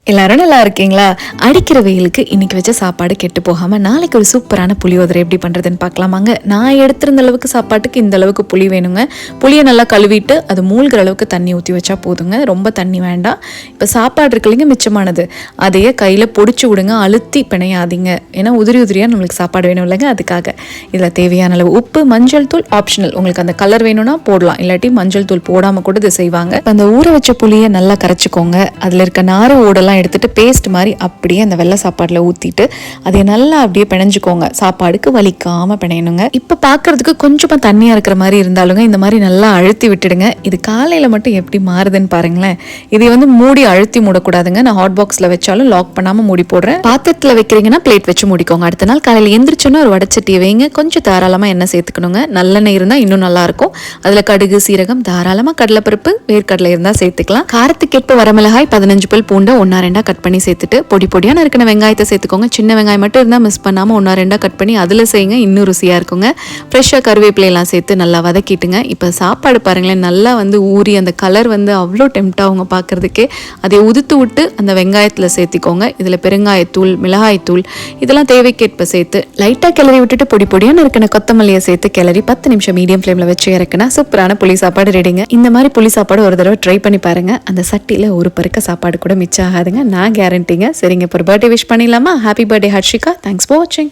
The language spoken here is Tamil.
எல்லாரும் நல்லா இருக்கீங்களா? அடிக்கிற வெயிலுக்கு இன்னைக்கு வச்ச சாப்பாடு கெட்டு போகாமல் நாளைக்கு ஒரு சூப்பரான புளியோதரை எப்படி பண்ணுறதுன்னு பார்க்கலாமாங்க. நான் எடுத்திருந்த அளவுக்கு சாப்பாட்டுக்கு இந்த அளவுக்கு புளி வேணுங்க. புளியை நல்லா கழுவிட்டு அது மூழ்கிற அளவுக்கு தண்ணி ஊற்றி வச்சா போதுங்க, ரொம்ப தண்ணி வேண்டாம். இப்போ சாப்பாடு இருக்கு இல்லைங்க மிச்சமானது, அதையே கையில் பொடிச்சு விடுங்க, அழுத்தி பிணையாதீங்க. ஏன்னா உதிரி உதிரியாக நம்மளுக்கு சாப்பாடு வேணும் இல்லைங்க, அதுக்காக. இதில் தேவையான அளவு உப்பு, மஞ்சள் தூள் ஆப்ஷனல், உங்களுக்கு அந்த கலர் வேணும்னா போடலாம், இல்லாட்டி மஞ்சள் தூள் போடாமல் கூட இது செய்வாங்க. அந்த ஊற வச்ச புளியை நல்லா கரைச்சிக்கோங்க. அதில் இருக்க நார் ஓடெல்லாம் எடுத்துட்டு பேஸ்ட் மாதிரி அப்படியே அந்த வெள்ளை சாப்பாடுல ஊத்திட்டு அதை நல்லா அப்படியே பிணைஞ்சுக்கோங்க. சாப்பாடுக்கு வலிக்காம பிணையணுங்க. இப்ப பாக்குறதுக்கு கொஞ்சமா தண்ணியா இருக்கிற மாதிரி இருந்தாலுங்க இந்த மாதிரி நல்லா அழுத்தி விட்டுடுங்க. இது காலையில மட்டும் எப்படி மாறுதுன்னு பாருங்களேன். இதை மூடி அழுத்தி மூடக்கூடாதுங்க. நான் ஹாட் பாக்ஸ்ல வச்சாலும் லாக் பண்ணாம மூடி போடுறேன். பாத்திரத்துல வைக்கிறீங்கன்னா பிளேட் வச்சு மூடிக்கோங்க. அடுத்த நாள் காலையில எந்திரிச்சோன்னா ஒரு வடச்சட்டியை வைங்க. கொஞ்சம் தாராளமா எண்ணெய் சேர்த்துக்கணுங்க. நல்லெண்ணெய் இருந்தா இன்னும் நல்லா இருக்கும். அதுல கடுகு, சீரகம், தாராளமா கடலைப்பருப்பு, வேர்க்கடலை இருந்தா சேர்த்துக்கலாம். காரத்துக்கேற்ப வரமிளகாய் 15 பல் பூண்டை 1-2 கட் பண்ணி சேர்த்துட்டு பொடி பொடியா நறுக்கின வெங்காயத்தை சேர்த்துக்கோங்க. சின்ன வெங்காயம் மட்டும் இருந்தால் மிஸ் பண்ணாமல் 1-2 கட் பண்ணி அதில் செய்யுங்க, இன்னும் ருசியாக இருக்குங்க. ஃப்ரெஷ்ஷாக கருவேப்பிலையெல்லாம் சேர்த்து நல்லா வதக்கிட்டுங்க. இப்போ சாப்பாடு பாருங்களேன், நல்லா ஊறி அந்த கலர் அவ்வளோ டெம்ட் ஆகுங்க பார்க்குறதுக்கே. அதை உதுத்து விட்டு அந்த வெங்காயத்தில் சேர்த்திக்கோங்க. இதில் பெருங்காயத்தூள், மிளகாய்த்தூள் இதெல்லாம் தேவைக்கேற்ப சேர்த்து லைட்டாக கிளறி விட்டுட்டு பொடி பொடியாக நறுக்கின கொத்தமல்லியை சேர்த்து கிளறி 10 நிமிஷம் மீடியம் ஃப்ளேமில் வச்சு இறக்குனா சூப்பரான புளி சாப்பாடு ரெடிங்க. இந்த மாதிரி புளி சாப்பாடு ஒரு தடவை ட்ரை பண்ணி பாருங்க. அந்த சட்டியில் ஒரு பருக்க சாப்பாடு கூட மிச்சம் ஆகாதுங்க, நான் கேரண்டிங்க. சரிங்க, இப்போ ஒரு பர்த்டே விஷ் பண்ணிடலாமா? Happy birthday Harshika. Thanks for வாட்சிங்.